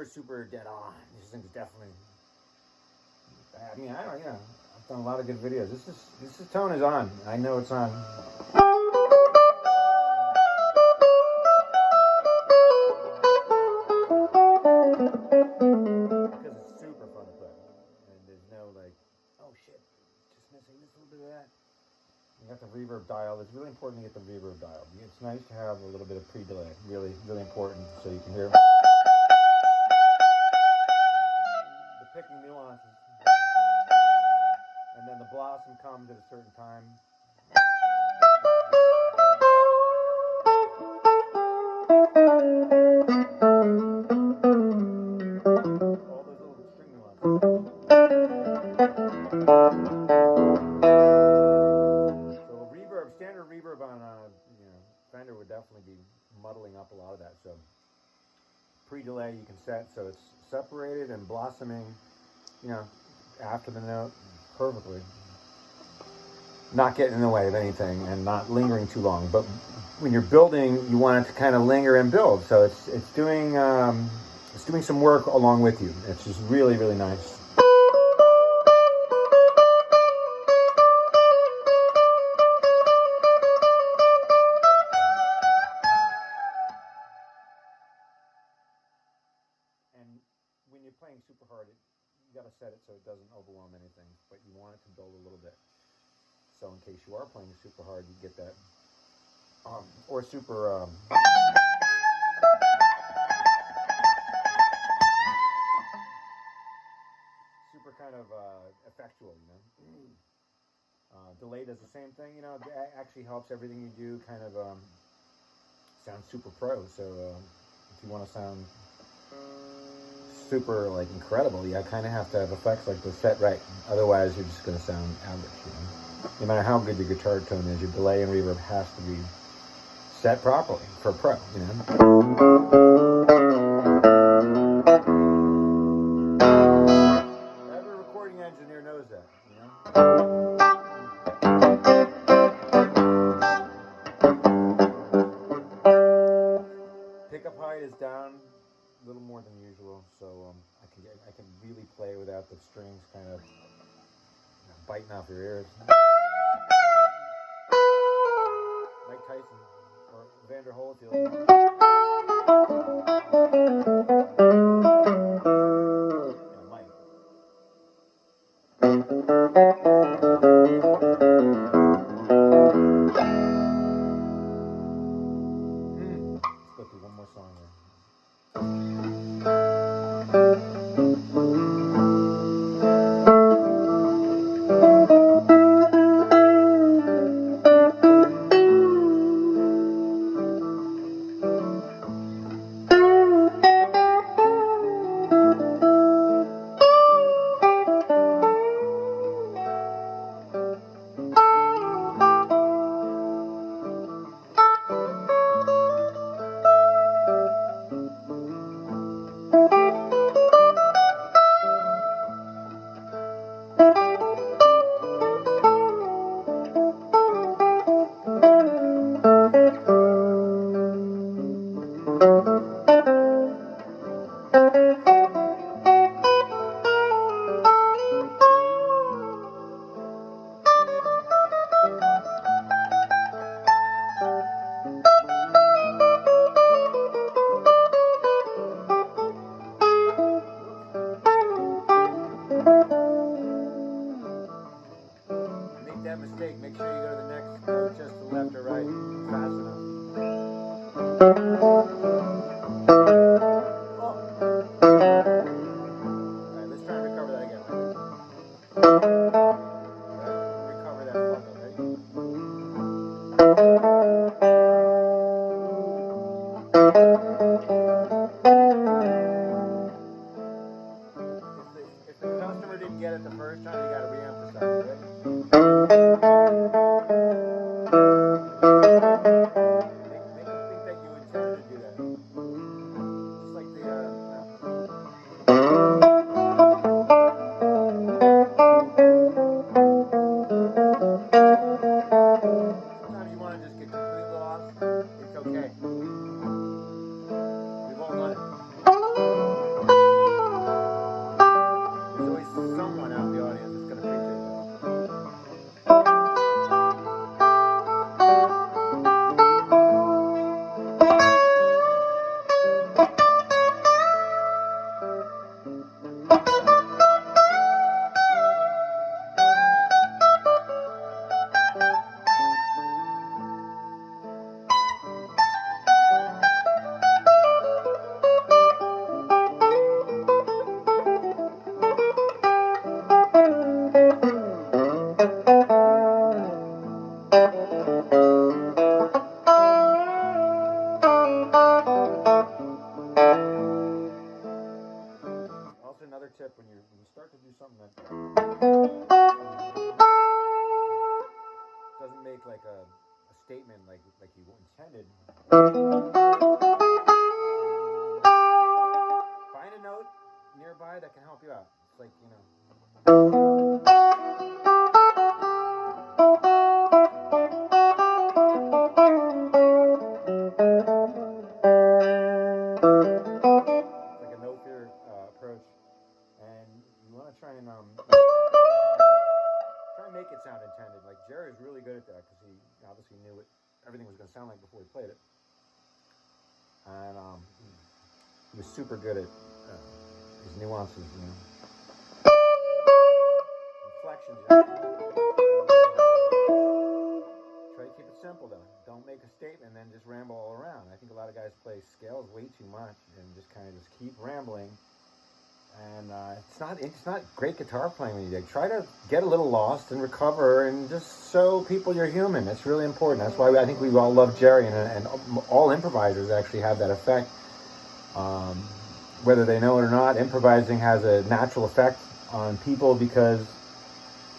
Super dead on. This thing's definitely. I mean, I don't. You know, I've done a lot of good videos. This tone is on. I know it's on. Because it's super fun to play, and there's no like, oh shit, just missing this little bit of that. You got the reverb dial. It's really important to get the reverb dial. It's nice to have a little bit of pre-delay. Really, really important, so you can hear. Picking nuances, and then the blossom comes at a certain time. All those little string nuances. So a reverb, standard reverb on a Fender would definitely be muddling up a lot of that. So pre-delay you can set so it's separated and blossoming, after the note perfectly. Not getting in the way of anything and not lingering too long. But when you're building, you want it to kind of linger and build. So it's doing some work along with you. It's just really, really nice. And when you're playing super hard, you got to set it so it doesn't overwhelm anything, but you want it to build a little bit. So in case you are playing super hard, you get that, or super, super kind of effectual, Delay does the same thing, it actually helps everything you do kind of sound super pro. So if you want to sound super incredible, you kind of have to have effects like this set right. Otherwise, you're just going to sound average. No matter how good your guitar tone is, your delay and reverb has to be set properly for pro. Every recording engineer knows that. Pickup height is down a little more than usual, so I can really play without the strings kind of biting off your ears. Mike Tyson or Vander Holyfield. Yeah, Mike. Let's go through one more song here. That mistake, make sure you go to the next note just to the left or right, fast enough. Oh. Alright, let's try and recover that again. Right? Recover that fuck up, ready? If the customer didn't get it the first time, you gotta re-emphasize it, right? Make them think that you intended to do that. Just like the, sometimes you want to just get completely lost. It's okay. We've all done it. There's always someone out in the audience that's going to appreciate that. like a statement, like you intended. Find a note nearby that can help you out. It's like, you know. It's like a no fear approach, and you want to try and make it sound intended. Like Jerry's really good at that because he obviously knew what everything was going to sound like before he played it, and he was super good at his nuances, you know, inflections. Try to keep it simple though. Don't make a statement and then just ramble all around. I think a lot of guys play scales way too much and just kind of just keep rambling. And it's not great guitar playing when you dig. Try to get a little lost and recover and just show people you're human. That's really important. That's why I think we all love Jerry, and all improvisers actually have that effect. Whether they know it or not, improvising has a natural effect on people because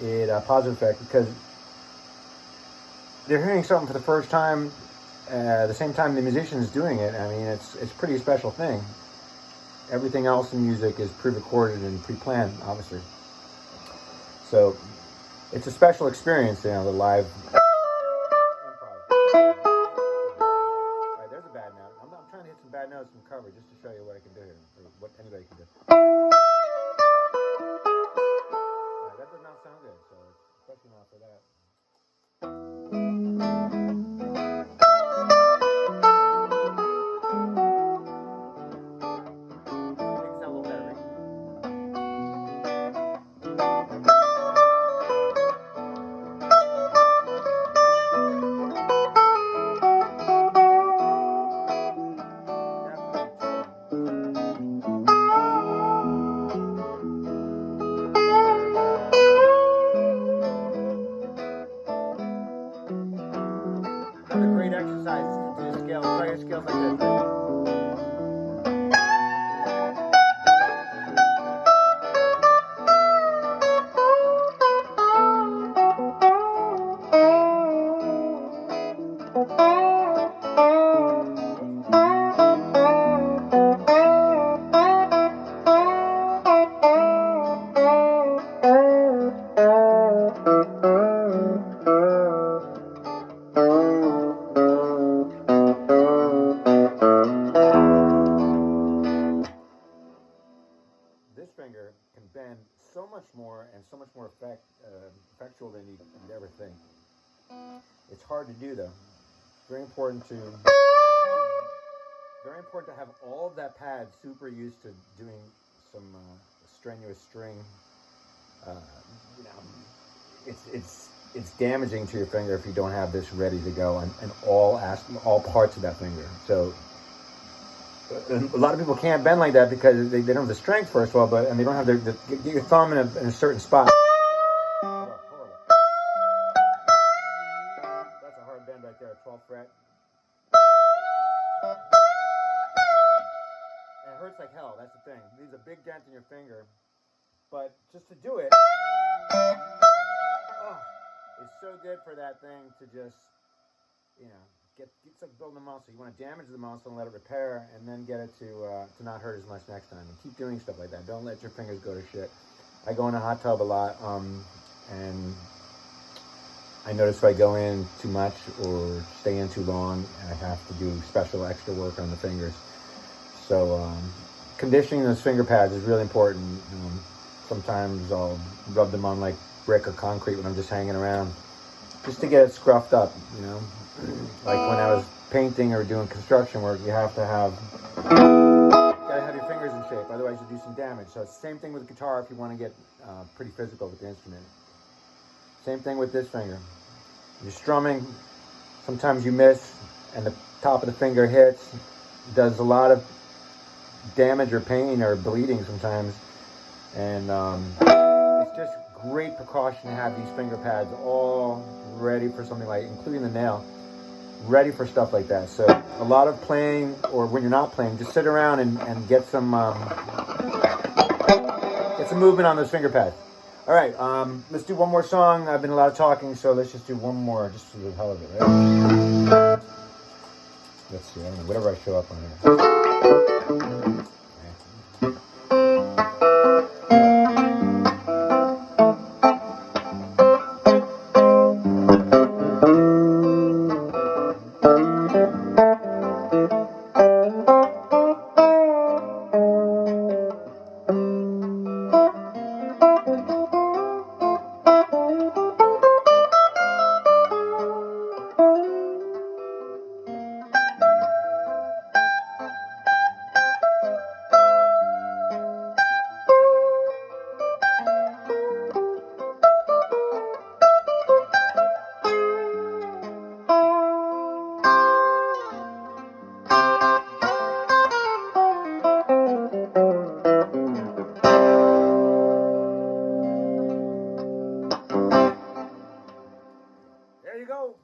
a positive effect, because they're hearing something for the first time at the same time the musician is doing it. I mean, it's a pretty special thing. Everything else in music is pre-recorded and pre-planned, obviously. So it's a special experience, you know, the live improv. All right, there's a bad note. I'm trying to hit some bad notes from cover just to show you what I can do here, or what anybody can do. All right, that does not sound good, so especially not for that. Another great exercise is to do scales. Try your scales like this. This finger can bend so much more and so much more effectual than you'd ever think. It's hard to do though. Very important to have all of that pad super used to doing some strenuous string. You know, it's damaging to your finger if you don't have this ready to go and all parts of that finger. So a lot of people can't bend like that because they don't have the strength, first of all, and they don't have get your thumb in a certain spot. That's a hard bend right there, 12th fret. And it hurts like hell, that's the thing. It leaves a big dent in your finger. But just to do it, it's so good for that thing to just, you know, it's like building a muscle. You want to damage the muscle and let it repair, and then get it to not hurt as much next time. And keep doing stuff like that. Don't let your fingers go to shit. I go in a hot tub a lot, and I notice if I go in too much or stay in too long, I have to do special extra work on the fingers. So conditioning those finger pads is really important. Sometimes I'll rub them on like brick or concrete when I'm just hanging around, just to get it scruffed up, you know. Like when I was painting or doing construction work, you gotta have your fingers in shape, otherwise you do some damage. So it's the same thing with the guitar if you want to get pretty physical with the instrument. Same thing with this finger. You're strumming, sometimes you miss and the top of the finger hits. It does a lot of damage or pain or bleeding sometimes. And it's just great precaution to have these finger pads all ready for something like, including the nail, ready for stuff like that. So a lot of playing, or when you're not playing, just sit around and get some movement on those finger pads. All right, let's do one more song. I've been a lot of talking, so let's just do one more, just for the hell of it, right? Let's see, I don't know, whatever I show up on here. There you go.